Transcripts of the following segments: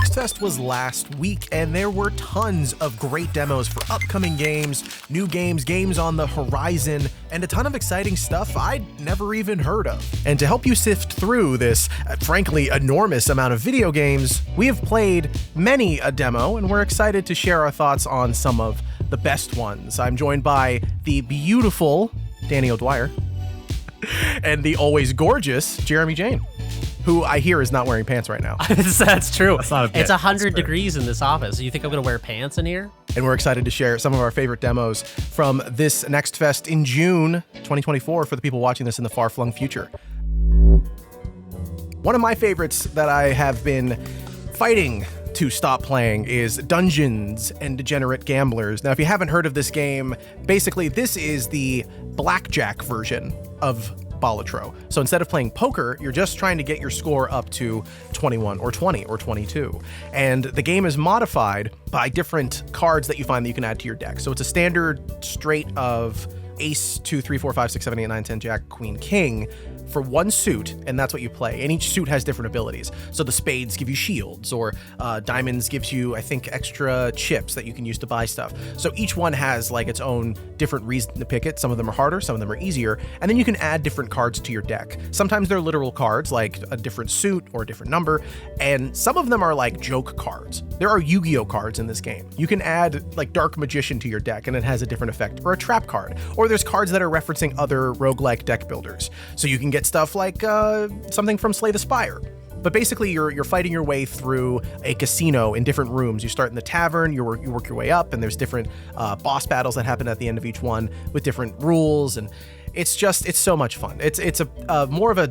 Next Fest was last week, and there were tons of great demos for upcoming games, new games, games on the horizon, and a ton of exciting stuff I'd never even heard of. And to help you sift through this, frankly, enormous amount of video games, we have played many a demo, and we're excited to share our thoughts on some of the best ones. I'm joined by the beautiful Danny O'Dwyer and the always gorgeous Jeremy Jane, who I hear is not wearing pants right now. That's true. That's not a bit. It's 100 degrees in this office. You think I'm going to wear pants in here? And we're excited to share some of our favorite demos from this Next Fest in June 2024 for the people watching this in the far-flung future. One of my favorites that I have been fighting to stop playing is Dungeons and Degenerate Gamblers. Now, if you haven't heard of this game, basically this is the blackjack version of Balatro. So instead of playing poker, you're just trying to get your score up to 21 or 20 or 22. And the game is modified by different cards that you find that you can add to your deck. So it's a standard straight of ace, 2, 3, 4, 5, 6, 7, 8, 9, 10, jack, queen, king for one suit, and that's what you play. And each suit has different abilities. So the spades give you shields, or diamonds gives you, I think, extra chips that you can use to buy stuff. So each one has like its own different reason to pick it. Some of them are harder, some of them are easier. And then you can add different cards to your deck. Sometimes they're literal cards, like a different suit or a different number. And some of them are like joke cards. There are Yu-Gi-Oh cards in this game. You can add like Dark Magician to your deck and it has a different effect, or a trap card. Or there's cards that are referencing other roguelike deck builders. So you can get stuff like something from Slay the Spire. But basically, you're fighting your way through a casino in different rooms. You start in the tavern, you work your way up, and there's different boss battles that happen at the end of each one with different rules, and it's so much fun. It's a more of a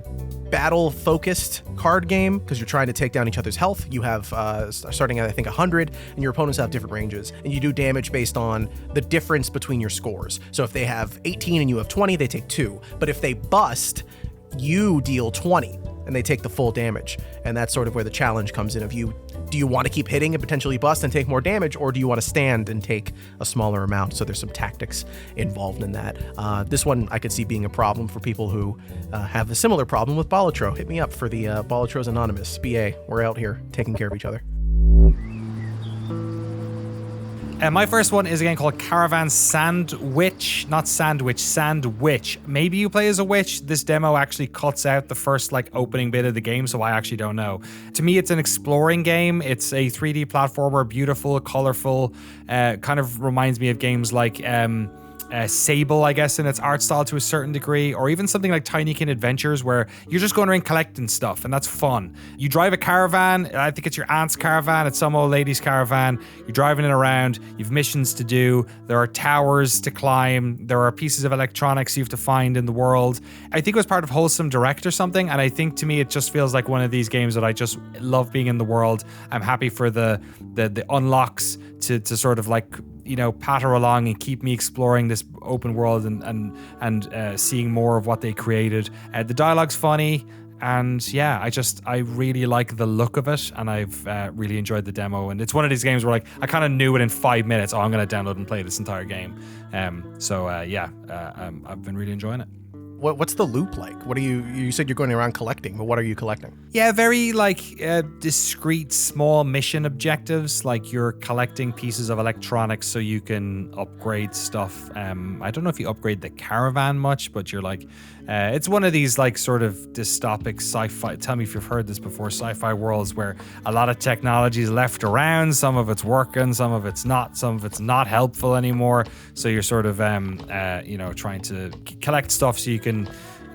battle-focused card game because you're trying to take down each other's health. You have starting at I think 100, and your opponents have different ranges, and you do damage based on the difference between your scores. So if they have 18 and you have 20, they take 2. But if they bust, you deal 20 and they take the full damage. And that's sort of where the challenge comes in of do you want to keep hitting and potentially bust and take more damage, or do you want to stand and take a smaller amount? So there's some tactics involved in that. This one I could see being a problem for people who have a similar problem with Balatro. Hit me up for the Balatros Anonymous. BA, we're out here taking care of each other. My first one is a game called Caravan SandWitch, not Sandwich, SandWitch. Maybe you play as a witch. This demo actually cuts out the first opening bit of the game, so I actually don't know. To me, it's an exploring game. It's a 3D platformer, beautiful, colorful, kind of reminds me of games like Sable, I guess, in its art style to a certain degree, or even something like Tinykin Adventures where you're just going around collecting stuff and that's fun. You drive a caravan. I think it's your aunt's caravan. It's some old lady's caravan. You're driving it around. You've missions to do. There are towers to climb. There are pieces of electronics you have to find in the world. I think it was part of Wholesome Direct or something, and I think to me it just feels like one of these games that I just love being in the world. I'm happy for the unlocks to sort of patter along and keep me exploring this open world and seeing more of what they created. The dialogue's funny, and yeah, I really like the look of it, and I've really enjoyed the demo. And it's one of these games where I kind of knew within 5 minutes, I'm going to download and play this entire game. I've been really enjoying it. What's the loop like? What are you said you're going around collecting, but what are you collecting? Yeah, very discrete small mission objectives. Like you're collecting pieces of electronics so you can upgrade stuff. I don't know if you upgrade the caravan much, but you're it's one of these sort of dystopic sci-fi, tell me if you've heard this before, sci-fi worlds where a lot of technology is left around. Some of it's working, some of it's not, some of it's not helpful anymore. So you're sort of trying to collect stuff so you can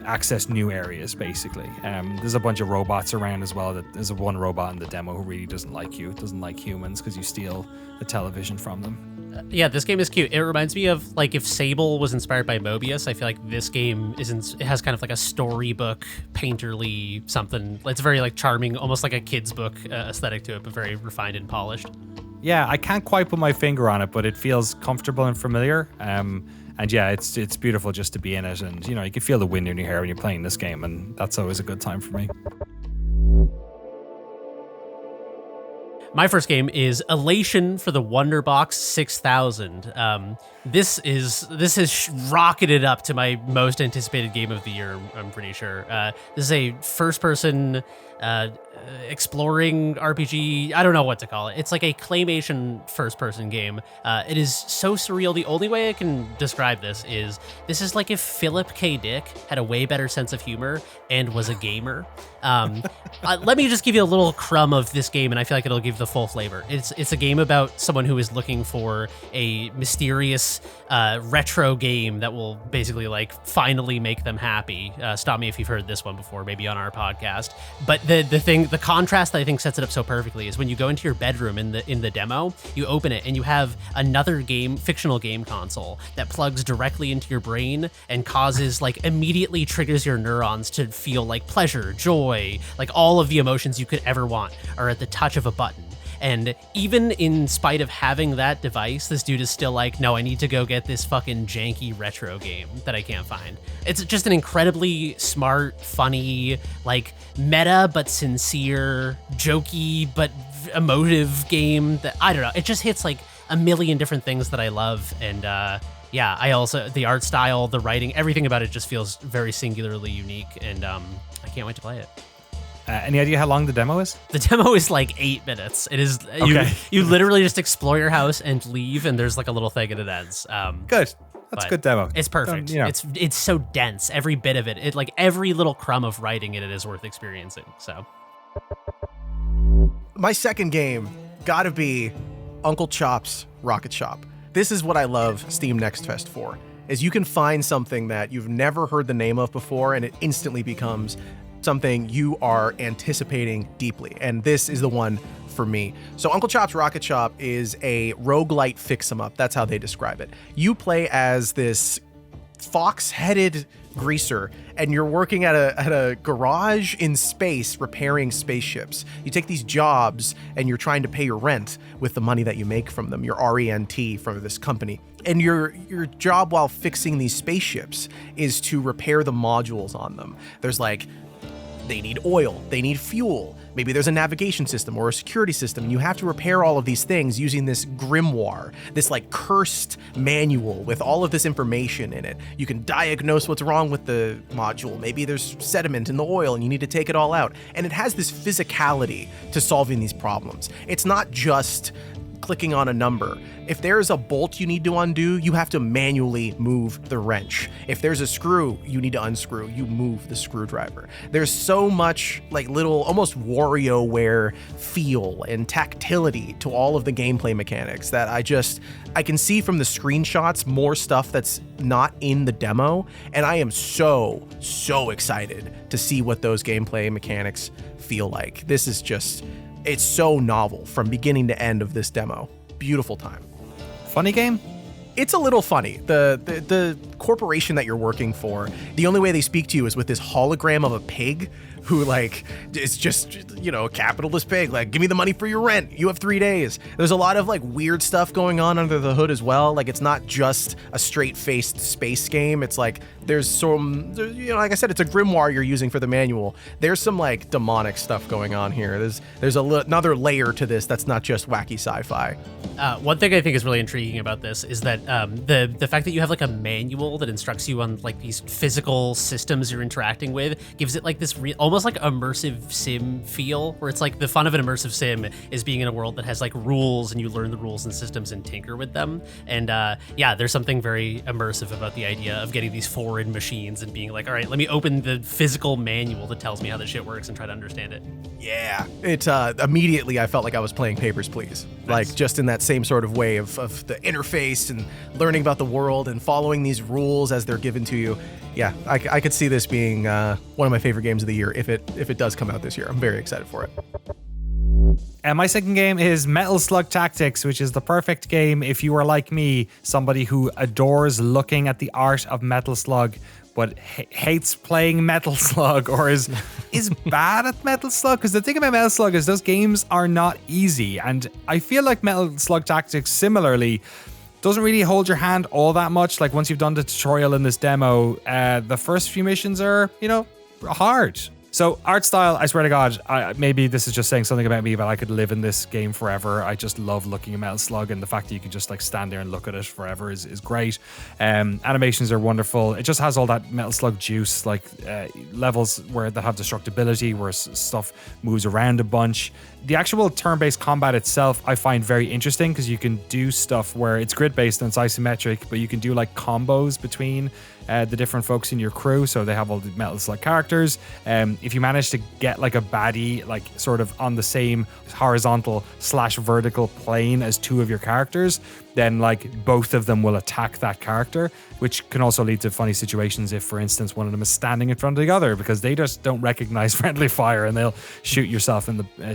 access new areas, basically. There's a bunch of robots around as well. There's one robot in the demo who really doesn't like you. It doesn't like humans because you steal the television from them. Yeah, this game is cute. It reminds me of if Sable was inspired by Mobius. I feel like this game it has kind of like a storybook, painterly something. It's very charming, almost like a kid's book aesthetic to it, but very refined and polished. Yeah, I can't quite put my finger on it, but it feels comfortable and familiar. And yeah, it's beautiful just to be in it, and you can feel the wind in your hair when you're playing this game, and that's always a good time for me. My first game is Elation for the Wonderbox 6000. This has rocketed up to my most anticipated game of the year, I'm pretty sure. This is a first-person exploring RPG. I don't know what to call it. It's like a claymation first-person game. It is so surreal. The only way I can describe this is like if Philip K. Dick had a way better sense of humor and was a gamer. Let me just give you a little crumb of this game, and I feel like it'll give the full flavor. It's a game about someone who is looking for a mysterious retro game that will basically like finally make them happy. Stop me if you've heard this one before, maybe on our podcast. But the contrast that I think sets it up so perfectly is when you go into your bedroom in the demo, you open it and you have another fictional game console that plugs directly into your brain and causes like immediately triggers your neurons to feel like pleasure, joy, like all of the emotions you could ever want are at the touch of a button. And even in spite of having that device, this dude is still like, no, I need to go get this fucking janky retro game that I can't find. It's just an incredibly smart, funny, like meta but sincere, jokey but emotive game that, I don't know, it just hits like a million different things that I love. And yeah, I also, the art style, the writing, everything about it just feels very singularly unique. And I can't wait to play it. Any idea how long the demo is? The demo is like 8 minutes. It is okay. You literally just explore your house and leave, and there's like a little thing and it ends. Good. That's a good demo. It's perfect. It's so dense. Every bit of it, like every little crumb of writing in it is worth experiencing. So, my second game gotta be Uncle Chop's Rocket Shop. This is what I love Steam Next Fest for, is you can find something that you've never heard the name of before, and it instantly becomes something you are anticipating deeply, and this is the one for me. So Uncle Chop's Rocket Shop is a roguelite fix-em-up. That's how they describe it. You play as this fox-headed greaser, and you're working at a garage in space repairing spaceships. You take these jobs, and you're trying to pay your rent with the money that you make from them, your RENT from this company. And your job while fixing these spaceships is to repair the modules on them. There's like, they need oil, they need fuel, maybe there's a navigation system or a security system, and you have to repair all of these things using this grimoire, this like cursed manual with all of this information in it. You can diagnose what's wrong with the module. Maybe there's sediment in the oil and you need to take it all out. And it has this physicality to solving these problems. It's not just clicking on a number. If there's a bolt you need to undo, you have to manually move the wrench. If there's a screw you need to unscrew, you move the screwdriver. There's so much like little almost WarioWare feel and tactility to all of the gameplay mechanics that I can see from the screenshots more stuff that's not in the demo, and I am so excited to see what those gameplay mechanics feel like. This is just, it's so novel from beginning to end of this demo. Beautiful time. Funny game? It's a little funny. The corporation that you're working for, the only way they speak to you is with this hologram of a pig who like is just, you know, a capitalist pig. Like, give me the money for your rent. You have 3 days. There's a lot of like weird stuff going on under the hood as well. Like, it's not just a straight-faced space game. It's like there's some, you know, like I said, it's a grimoire you're using for the manual. There's some like demonic stuff going on here. There's another layer to this that's not just wacky sci-fi. One thing I think is really intriguing about this is that the fact that you have like a manual that instructs you on like these physical systems you're interacting with gives it like this almost like immersive sim feel, where it's like the fun of an immersive sim is being in a world that has like rules and you learn the rules and systems and tinker with them. And yeah, there's something very immersive about the idea of getting these foreign machines and being like, all right, let me open the physical manual that tells me how this shit works and try to understand it. Yeah, it immediately I felt like I was playing Papers, Please. Nice. Like just in that same sort of way of the interface and learning about the world and following these rules as they're given to you. Yeah, I could see this being one of my favorite games of the year if it does come out this year. I'm very excited for it. And my second game is Metal Slug Tactics, which is the perfect game if you are like me, somebody who adores looking at the art of Metal Slug, but hates playing Metal Slug or is bad at Metal Slug. Because the thing about Metal Slug is those games are not easy. And I feel like Metal Slug Tactics similarly doesn't really hold your hand all that much. Like once you've done the tutorial in this demo, the first few missions are, you know, hard. So art style, I swear to God, maybe this is just saying something about me, but I could live in this game forever. I just love looking at Metal Slug, and the fact that you can just like stand there and look at it forever is great. Animations are wonderful. It just has all that Metal Slug juice, like levels that have destructibility, where stuff moves around a bunch. The actual turn-based combat itself, I find very interesting because you can do stuff where it's grid-based and it's isometric, but you can do like combos between the different folks in your crew. So they have all the Metal Slug characters. If you manage to get like a baddie, like sort of on the same horizontal/vertical plane as two of your characters, then like both of them will attack that character, which can also lead to funny situations if, for instance, one of them is standing in front of the other because they just don't recognize friendly fire and they'll shoot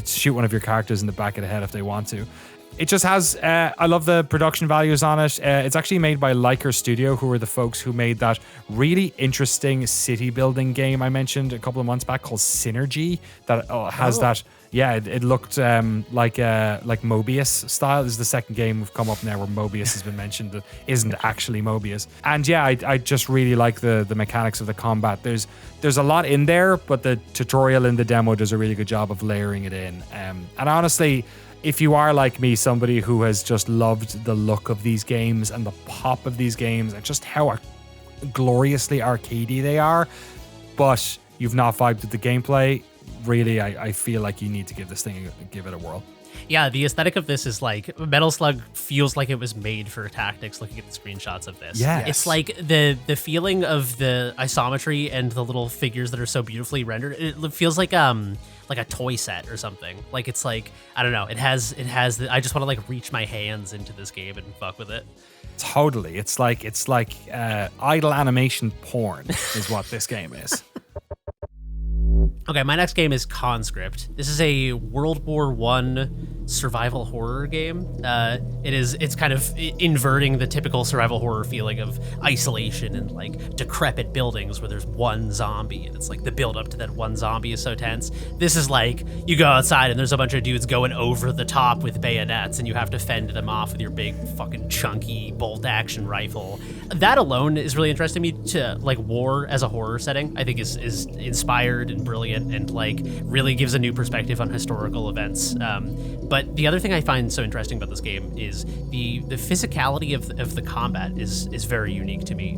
shoot one of your characters in the back of the head if they want to. It just has, I love the production values on it. It's actually made by Liker Studio, who are the folks who made that really interesting city building game I mentioned a couple of months back called Synergy that has that. Yeah, it looked like Mobius style. This is the second game we've come up now where Mobius has been mentioned that isn't actually Mobius. And yeah, I just really like the mechanics of the combat. There's a lot in there, but the tutorial in the demo does a really good job of layering it in. And honestly, if you are like me, somebody who has just loved the look of these games and the pop of these games and just how gloriously arcadey they are, but you've not vibed with the gameplay, really, I feel like you need to give it a whirl. Yeah, the aesthetic of this is like Metal Slug feels like it was made for tactics. Looking at the screenshots of this, yes. It's like the feeling of the isometry and the little figures that are so beautifully rendered. It feels like a toy set or something. Like it's like, I don't know. It has. I just want to like reach my hands into this game and fuck with it. Totally, it's like idle animation porn is what this game is. Okay, my next game is Conscript. This is a World War I survival horror game. It's kind of inverting the typical survival horror feeling of isolation and like decrepit buildings where there's one zombie, and it's like the build up to that one zombie is so tense. This is like you go outside and there's a bunch of dudes going over the top with bayonets, and you have to fend them off with your big fucking chunky bolt action rifle. That alone is really interesting to me. To like war as a horror setting, I think is inspired and brilliant, and like really gives a new perspective on historical events. But the other thing I find so interesting about this game is the physicality of the combat is very unique to me.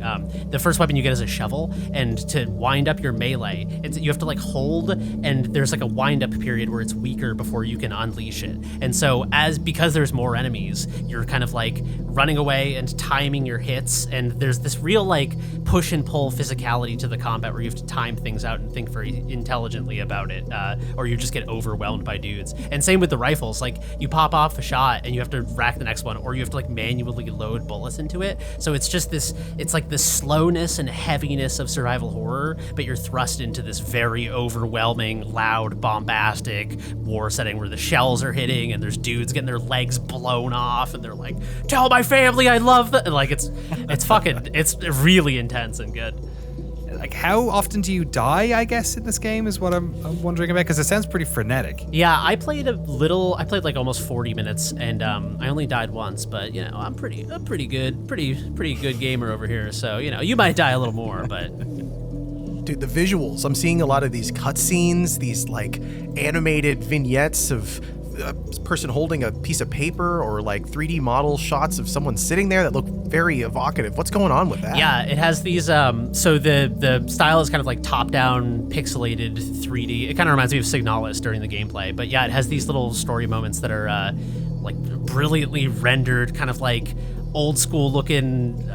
The first weapon you get is a shovel, and to wind up your melee, you have to like hold, and there's like a wind up period where it's weaker before you can unleash it. And so because there's more enemies, you're kind of like running away and timing your hits, and there's this real like push and pull physicality to the combat where you have to time things out and think very intelligently about it, or you just get overwhelmed by dudes. And same with the rifles, like you pop off a shot and you have to rack the next one, or you have to like manually load bullets into it. So it's just it's like the slowness and heaviness of survival horror, but you're thrust into this very overwhelming, loud, bombastic war setting where the shells are hitting and there's dudes getting their legs blown off and they're like, "Tell my family I love them." Like it's really intense and good. Like, how often do you die, I guess, in this game is what I'm wondering about, because it sounds pretty frenetic. Yeah, I played like almost 40 minutes, and I only died once, but, you know, I'm pretty good gamer over here, so, you know, you might die a little more, but... Dude, the visuals, I'm seeing a lot of these cutscenes, these, like, animated vignettes of a person holding a piece of paper, or like 3D model shots of someone sitting there that look very evocative. What's going on with that? Yeah, it has these so the style is kind of like top-down pixelated 3D. It kind of reminds me of Signalis during the gameplay, but yeah, it has these little story moments that are like brilliantly rendered, kind of like old school looking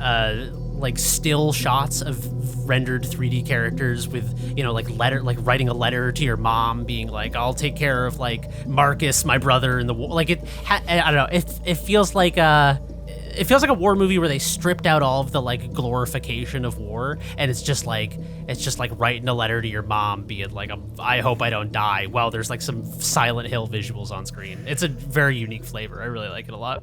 like still shots of rendered 3D characters with, you know, like writing a letter to your mom being like, "I'll take care of like Marcus, my brother in the war." Like I don't know, it feels like a war movie where they stripped out all of the like glorification of war, and it's just like writing a letter to your mom being like, "I hope I don't die," while there's like some Silent Hill visuals on screen. It's a very unique flavor. I really like it a lot.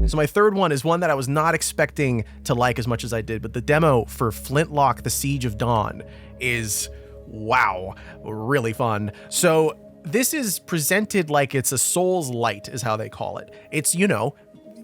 So my third one is one that I was not expecting to like as much as I did, but the demo for Flintlock, The Siege of Dawn is, wow, really fun. So this is presented like it's a Souls Light is how they call it. It's, you know,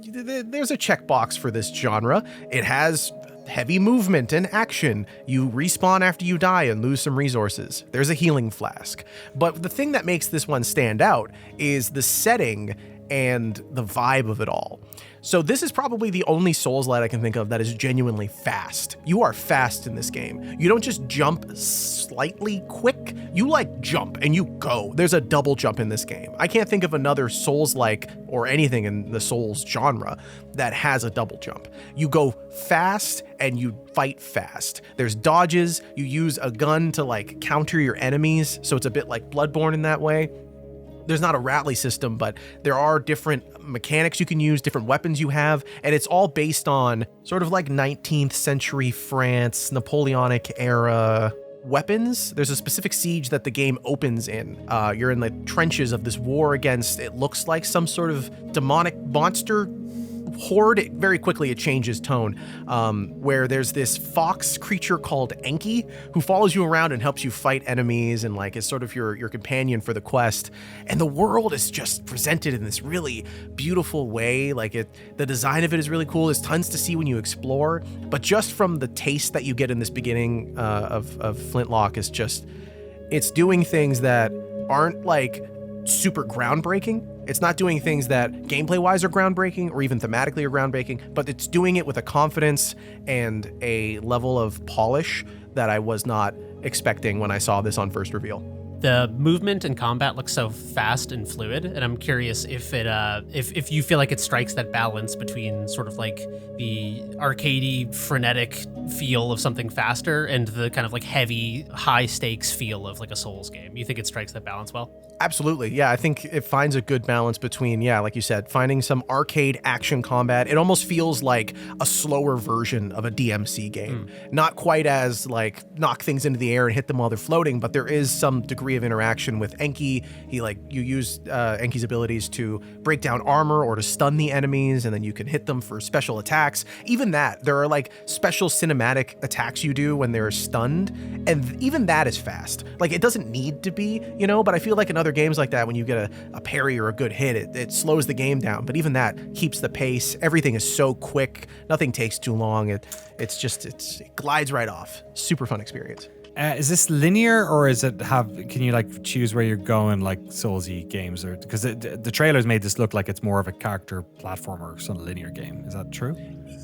there's a checkbox for this genre. It has heavy movement and action. You respawn after you die and lose some resources. There's a healing flask. But the thing that makes this one stand out is the setting and the vibe of it all. So this is probably the only Souls-like I can think of that is genuinely fast. You are fast in this game. You don't just jump slightly quick, you like jump and you go. There's a double jump in this game. I can't think of another Souls-like or anything in the Souls genre that has a double jump. You go fast and you fight fast. There's dodges, you use a gun to like counter your enemies, so it's a bit like Bloodborne in that way. There's not a rally system, but there are different mechanics you can use, different weapons you have, and it's all based on sort of like 19th century France, Napoleonic era weapons. There's a specific siege that the game opens in. You're in the trenches of this war against, it looks like some sort of demonic monster horde. Very quickly it changes tone, where there's this fox creature called Enki who follows you around and helps you fight enemies and like is sort of your companion for the quest. And the world is just presented in this really beautiful way. Like the design of it is really cool. There's tons to see when you explore, but just from the taste that you get in this beginning of Flintlock is just, it's doing things that aren't like super groundbreaking. It's not doing things that gameplay-wise are groundbreaking or even thematically are groundbreaking, but it's doing it with a confidence and a level of polish that I was not expecting when I saw this on first reveal. The movement and combat looks so fast and fluid, and I'm curious if it if you feel like it strikes that balance between sort of like the arcadey, frenetic feel of something faster and the kind of like heavy, high stakes feel of like a Souls game. You think it strikes that balance well? Absolutely. Yeah, I think it finds a good balance between, yeah, like you said, finding some arcade action combat. It almost feels like a slower version of a DMC game. Not quite as like knock things into the air and hit them while they're floating, but there is some degree of interaction with Enki. You use Enki's abilities to break down armor or to stun the enemies, and then you can hit them for special attacks. Even that, there are like special cinematic attacks you do when they're stunned, and even that is fast. Like it doesn't need to be, but I feel like in other games like that, when you get a parry or a good hit, it slows the game down, but even that keeps the pace. Everything is so quick, nothing takes too long. It glides right off. Super fun experience. Is this linear, or can you like choose where you're going like Soulsy games, or because the trailers made this look like it's more of a character platformer, sort of linear game? Is that true?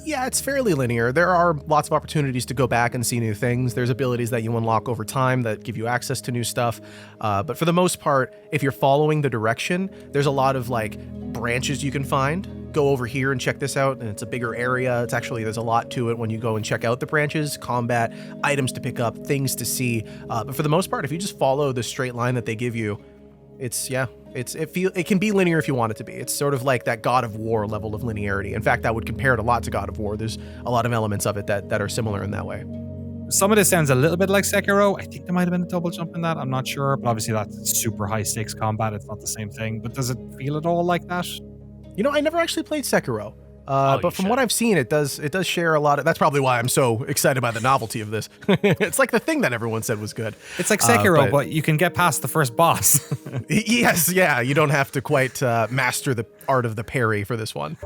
Yeah, it's fairly linear. There are lots of opportunities to go back and see new things. There's abilities that you unlock over time that give you access to new stuff. But for the most part, if you're following the direction, there's a lot of like branches you can find. Go over here and check this out, and it's a bigger area. There's a lot to it when you go and check out the branches, combat, items to pick up, things to see. But for the most part, if you just follow the straight line that they give you, it can be linear if you want it to be. It's sort of like that God of War level of linearity. In fact, I would compare it a lot to God of War. There's a lot of elements of it that are similar in that way. Some of this sounds a little bit like Sekiro. I think there might have been a double jump in that. I'm not sure, but obviously that's super high stakes combat. It's not the same thing. But does it feel at all like that? I never actually played Sekiro. But from what I've seen, it does share a lot of. That's probably why I'm so excited by the novelty of this. It's like the thing that everyone said was good. It's like Sekiro, but you can get past the first boss. Yes, yeah. You don't have to quite master the art of the parry for this one.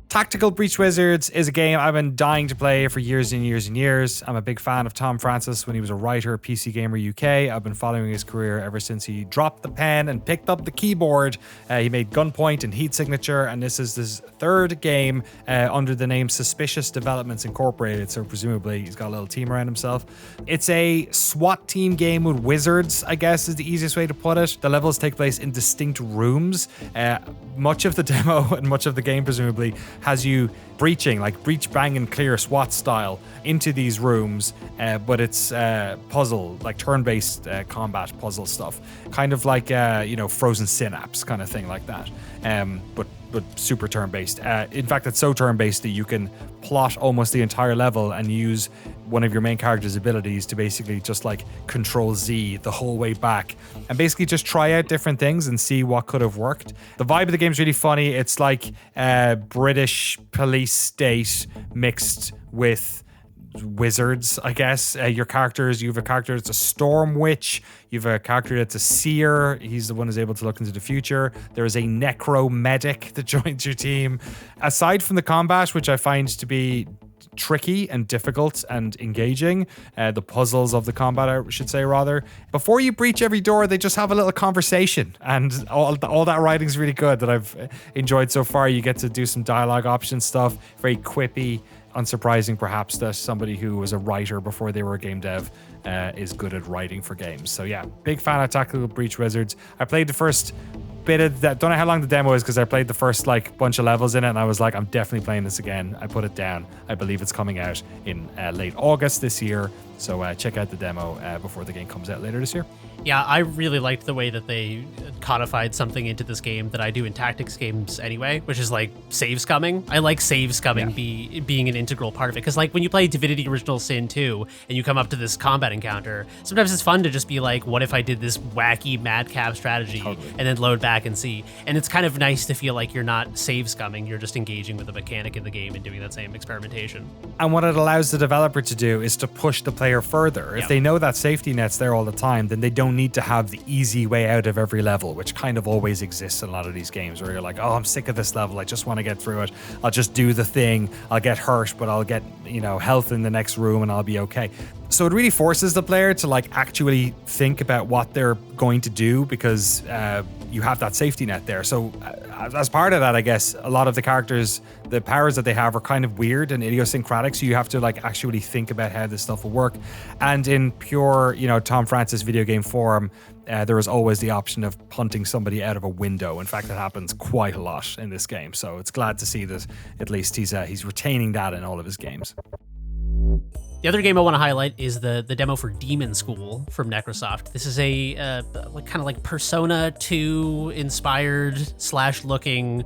Tactical Breach Wizards is a game I've been dying to play for years and years and years. I'm a big fan of Tom Francis when he was a writer at PC Gamer UK. I've been following his career ever since he dropped the pen and picked up the keyboard. He made Gunpoint and Heat Signature, and this is his third game under the name Suspicious Developments Incorporated, so presumably he's got a little team around himself. It's a SWAT team game with wizards, I guess is the easiest way to put it. The levels take place in distinct rooms. Much of the demo and much of the game presumably has you breaching, like breach, bang, and clear SWAT style into these rooms, but it's puzzle, like turn-based combat puzzle stuff, kind of like Frozen Synapse kind of thing like that, but super turn-based. In fact, it's so turn-based that you can plot almost the entire level and use one of your main character's abilities to basically just like Control Z the whole way back and basically just try out different things and see what could have worked. The vibe of the game is really funny. It's like British police state mixed with wizards, I guess. You have a character that's a storm witch. You have a character that's a seer. He's the one who's able to look into the future. There is a necro medic that joins your team. Aside from the combat, which I find to be tricky and difficult and engaging. The puzzles of the combat, I should say, rather. Before you breach every door, they just have a little conversation, and all that writing's really good that I've enjoyed so far. You get to do some dialogue option stuff, very quippy. Unsurprising, perhaps, that somebody who was a writer before they were a game dev is good at writing for games. So yeah, big fan of Tactical Breach Wizards. I played the first bit of that. Don't know how long the demo is because I played the first like bunch of levels in it, and I was like, I'm definitely playing this again. I put it down. I believe it's coming out in late August this year. So check out the demo before the game comes out later this year. Yeah, I really liked the way that they codified something into this game that I do in tactics games anyway, which is like save scumming. I like save scumming being an integral part of it, because like when you play Divinity Original Sin 2 and you come up to this combat encounter, sometimes it's fun to just be like, what if I did this wacky madcap strategy and then load back and see. And it's kind of nice to feel like you're not save scumming, you're just engaging with the mechanic in the game and doing that same experimentation. And what it allows the developer to do is to push the player further. If they know that safety net's there all the time, then they don't need to have the easy way out of every level, which kind of always exists in a lot of these games where you're like, oh, I'm sick of this level, I just want to get through it, I'll just do the thing, I'll get hurt, but I'll get, health in the next room and I'll be okay. So it really forces the player to like actually think about what they're going to do, because you have that safety net there. So as part of that, I guess a lot of the characters, the powers that they have are kind of weird and idiosyncratic. So you have to like actually think about how this stuff will work. And in pure, Tom Francis video game form, there is always the option of punting somebody out of a window. In fact, that happens quite a lot in this game. So it's glad to see that at least he's retaining that in all of his games. The other game I want to highlight is the demo for Demonschool from Necrosoft. This is a kind of like Persona 2 inspired / looking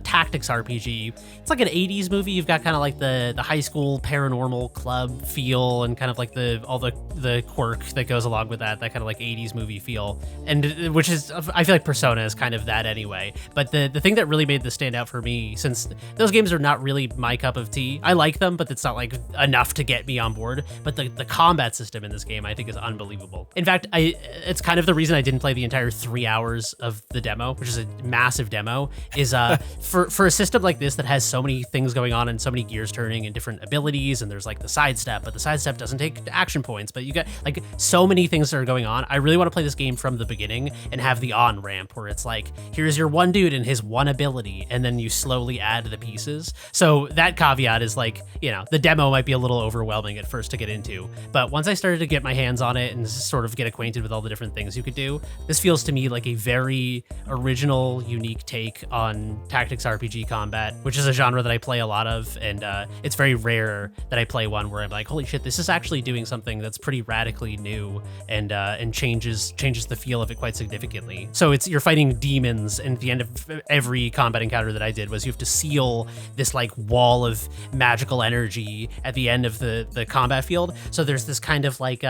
tactics RPG. It's like an 80s movie. You've got kind of like the high school paranormal club feel, and kind of like all the quirk that goes along with that kind of like 80s movie feel. And which is, I feel like Persona is kind of that anyway. But the thing that really made this stand out for me, since those games are not really my cup of tea, I like them, but it's not like enough to get me on board. But the combat system in this game, I think, is unbelievable. In fact, it's kind of the reason I didn't play the entire 3 hours of the demo, which is a massive demo, is for a system like this that has so many things going on and so many gears turning and different abilities, and there's like the sidestep, but the sidestep doesn't take action points, but you got like so many things that are going on. I really want to play this game from the beginning and have the on-ramp where it's like, here's your one dude and his one ability, and then you slowly add the pieces. So that caveat is like, the demo might be a little overwhelming at first to get into, but once I started to get my hands on it and sort of get acquainted with all the different things you could do, this feels to me like a very original, unique take on tactics RPG combat, which is a genre that I play a lot of, and it's very rare that I play one where I'm like, holy shit, this is actually doing something that's pretty radically new and changes the feel of it quite significantly. So you're fighting demons, and at the end of every combat encounter that I did was you have to seal this like wall of magical energy at the end of the combat field. So there's this kind of like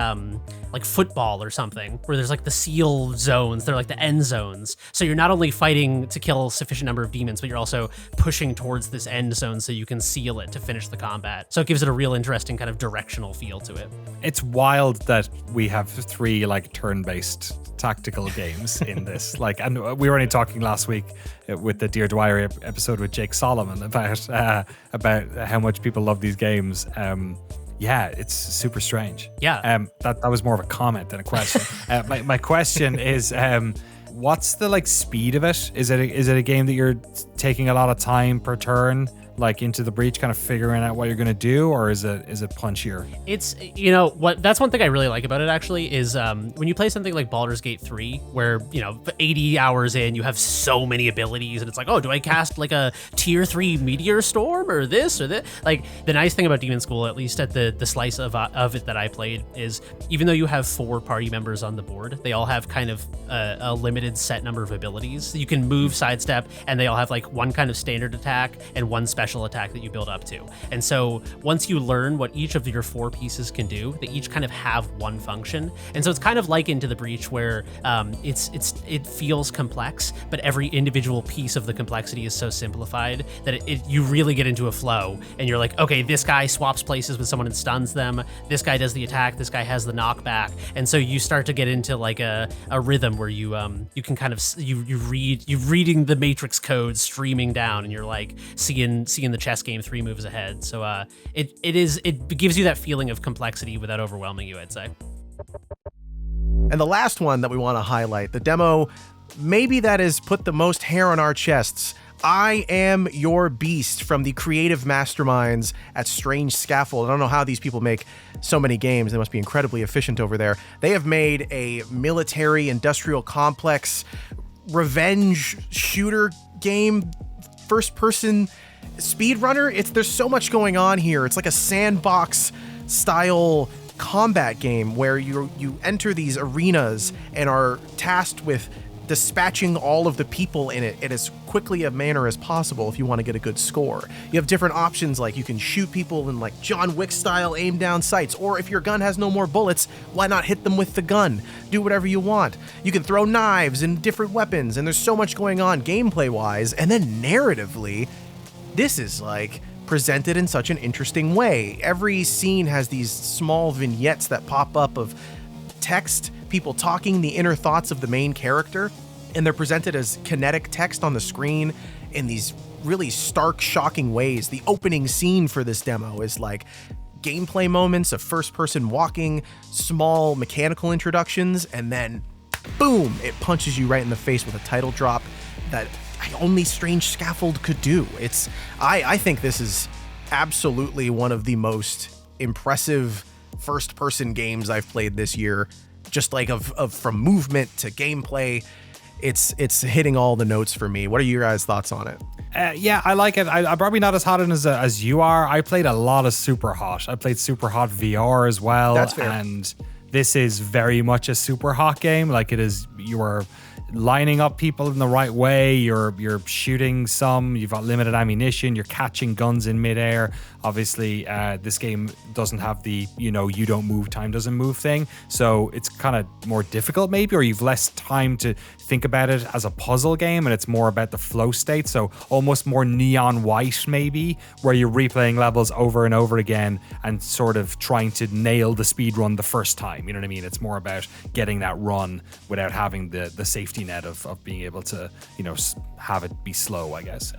football or something where there's like the seal zones, they're like the end zones. So you're not only fighting to kill a sufficient number of demons, but you're also pushing towards this end zone so you can seal it to finish the combat. So it gives it a real interesting kind of directional feel to it. It's wild that we have 3 like turn-based tactical games in this. And we were only talking last week with the Dear Dwyer episode with Jake Solomon about how much people love these games. Yeah, it's super strange. Yeah. That was more of a comment than a question. My question is, what's the speed of it? Is it a game that you're taking a lot of time per turn, like into the breach, kind of figuring out what you're going to do, or is it punchier? It's, that's one thing I really like about it actually is when you play something like Baldur's Gate 3, where, 80 hours in, you have so many abilities, and it's like, oh, do I cast like a tier 3 meteor storm or this or that? Like, the nice thing about Demonschool, at least at the slice of it that I played, is even though you have 4 party members on the board, they all have kind of a limited set number of abilities. You can move, sidestep, and they all have like one kind of standard attack and one special attack that you build up to. And so once you learn what each of your 4 pieces can do, they each kind of have one function. And so it's kind of like Into the Breach, where it feels complex, but every individual piece of the complexity is so simplified that you really get into a flow, and you're like, okay, this guy swaps places with someone and stuns them, this guy does the attack, this guy has the knockback. And so you start to get into like a rhythm where you can kind of you're reading the matrix code streaming down, and you're like seeing seeing the chess game 3 moves ahead. So it gives you that feeling of complexity without overwhelming you, I'd say. And the last one that we want to highlight, the demo maybe that has put the most hair on our chests. I Am Your Beast from the creative masterminds at Strange Scaffold. I don't know how these people make so many games. They must be incredibly efficient over there. They have made a military industrial complex revenge shooter game, first person speedrunner. There's so much going on here. It's like a sandbox style combat game where you enter these arenas and are tasked with dispatching all of the people in it in as quickly a manner as possible if you want to get a good score. You have different options, like you can shoot people in like John Wick style aim down sights, or if your gun has no more bullets, why not hit them with the gun? Do whatever you want. You can throw knives and different weapons, and there's so much going on gameplay wise, and then narratively, this is like presented in such an interesting way. Every scene has these small vignettes that pop up of text, people talking the inner thoughts of the main character, and they're presented as kinetic text on the screen in these really stark, shocking ways. The opening scene for this demo is like gameplay moments of first person walking, small mechanical introductions, and then boom, it punches you right in the face with a title drop that only Strange Scaffold could do. I think this is absolutely one of the most impressive first person games I've played this year. Just like from movement to gameplay, it's hitting all the notes for me. What are your guys' thoughts on it? Yeah, I like it. I'm probably not as hot in as you are. I played a lot of Super Hot. I played Super Hot VR as well. That's fair. And this is very much a Super Hot game. Like it is, you are lining up people in the right way. You're shooting some. You've got limited ammunition. You're catching guns in midair. Obviously, this game doesn't have the you don't move, time doesn't move thing. So it's kind of more difficult maybe, or you've less time to think about it as a puzzle game, and it's more about the flow state. So almost more Neon White maybe, where you're replaying levels over and over again and sort of trying to nail the speed run the first time. You know what I mean? It's more about getting that run without having the safety net of being able to have it be slow, I guess.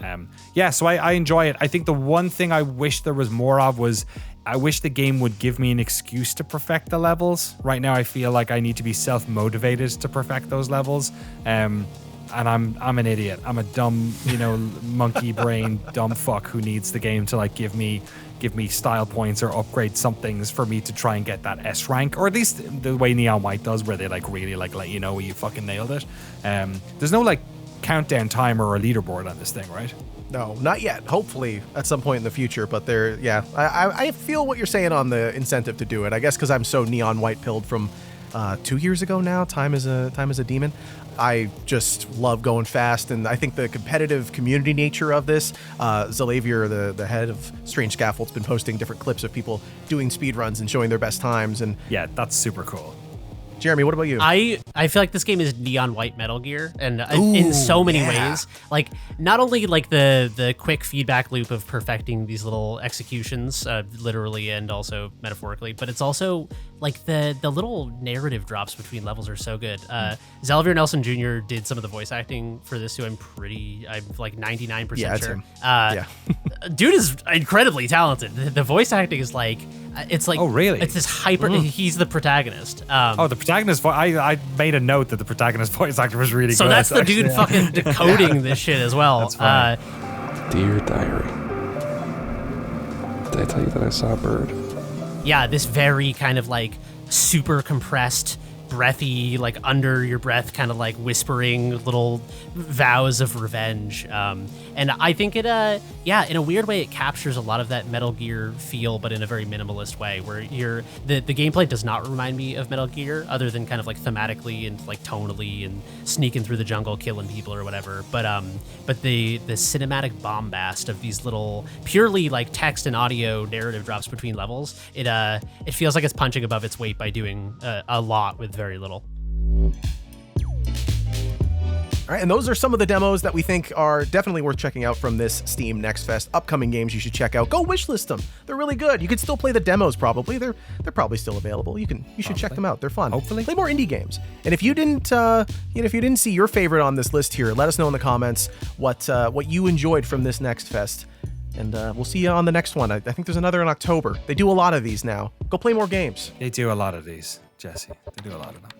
So I enjoy it. I think the one thing I wish there was more of was I wish the game would give me an excuse to perfect the levels. Right now I feel like I need to be self-motivated to perfect those levels. And I'm an idiot. I'm a dumb, monkey brain dumb fuck who needs the game to like give me style points or upgrade some things for me to try and get that S rank, or at least the way Neon White does, where they like really like let you know you fucking nailed it. There's no like countdown timer or leaderboard on this thing, right? No, not yet. Hopefully at some point in the future, but I feel what you're saying on the incentive to do it. I guess because I'm so Neon White pilled from 2 years ago now. Time is a demon. I just love going fast, and I think the competitive community nature of this, Zalavier, the head of Strange Scaffold's been posting different clips of people doing speedruns and showing their best times. And yeah, that's super cool. Jeremy, what about you? I feel like this game is Neon White Metal Gear, and in so many ways. Like, not only like the quick feedback loop of perfecting these little executions, literally and also metaphorically, but it's also like the little narrative drops between levels are so good. Zalavier Nelson Jr. did some of the voice acting for this, too. I'm like 99% sure. Him. Dude is incredibly talented. The voice acting is like, it's like, oh really? It's this hyper. He's the protagonist. The protagonist voice. I made a note that the protagonist voice actor was really good. So that's the dude fucking decoding this shit as well. That's funny. Dear diary, did I tell you that I saw a bird? Yeah, this very kind of like super compressed, breathy, like under your breath, kind of like whispering little vows of revenge. And I think it, in a weird way, it captures a lot of that Metal Gear feel, but in a very minimalist way, where the gameplay does not remind me of Metal Gear, other than kind of like thematically and like tonally and sneaking through the jungle, killing people or whatever. But the cinematic bombast of these little purely like text and audio narrative drops between levels, it feels like it's punching above its weight by doing a lot with very little. All right, and those are some of the demos that we think are definitely worth checking out from this Steam Next Fest. Upcoming games you should check out. Go wishlist them. They're really good. You can still play the demos probably. They're probably still available. You should check them out. They're fun. Hopefully. Play more indie games. And if you didn't see your favorite on this list here, let us know in the comments what you enjoyed from this Next Fest. And we'll see you on the next one. I think there's another in October. They do a lot of these now. Go play more games. They do a lot of these, Jesse. They do a lot of them.